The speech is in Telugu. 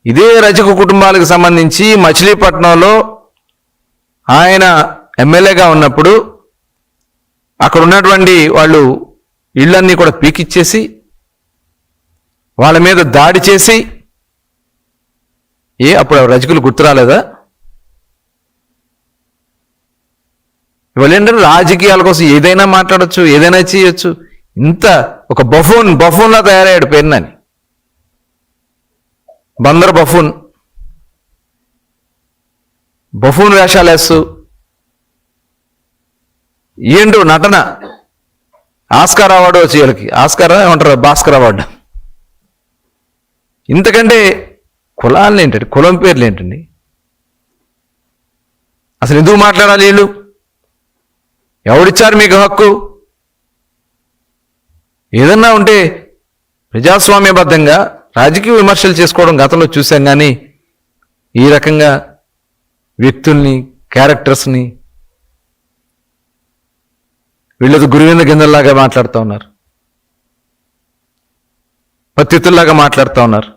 ఇదే రజక కుటుంబాలకు సంబంధించి మచిలీపట్నంలో ఆయన ఎమ్మెల్యేగా ఉన్నప్పుడు అక్కడ ఉన్నటువంటి వాళ్ళు ఇళ్ళన్నీ కూడా పీకిచ్చేసి వాళ్ళ మీద దాడి చేసి అప్పుడు రజకులు గుర్తు రాలేదా? ఇవాళ ఏంటంటే రాజకీయాల కోసం ఏదైనా మాట్లాడచ్చు, ఏదైనా చేయొచ్చు. ఇంత ఒక బఫూన్లా తయారయ్యాడు పేరునని. బందర్ బఫూన్ వేషాలు వేస్తూ ఏంటో నటన. ఆస్కార్ అవార్డు వచ్చి వీళ్ళకి ఆస్కార్ ఏమంటారు, భాస్కర్ అవార్డు. ఇంతకంటే కులాలు ఏంటండి, కులం పేర్లు ఏంటండి? అసలు ఎందుకు మాట్లాడాలి వీళ్ళు? ఎవడిచ్చారు మీకు హక్కు? ఏదన్నా ఉంటే ప్రజాస్వామ్యబద్ధంగా రాజకీయ విమర్శలు చేసుకోవడం గతంలో చూశాం, కానీ ఈ రకంగా వ్యక్తుల్ని, క్యారెక్టర్స్ని వీళ్ళది గురువింద గింజల్లాగా మాట్లాడుతూ ఉన్నారు, పత్తితుల్లాగా మాట్లాడుతూ ఉన్నారు.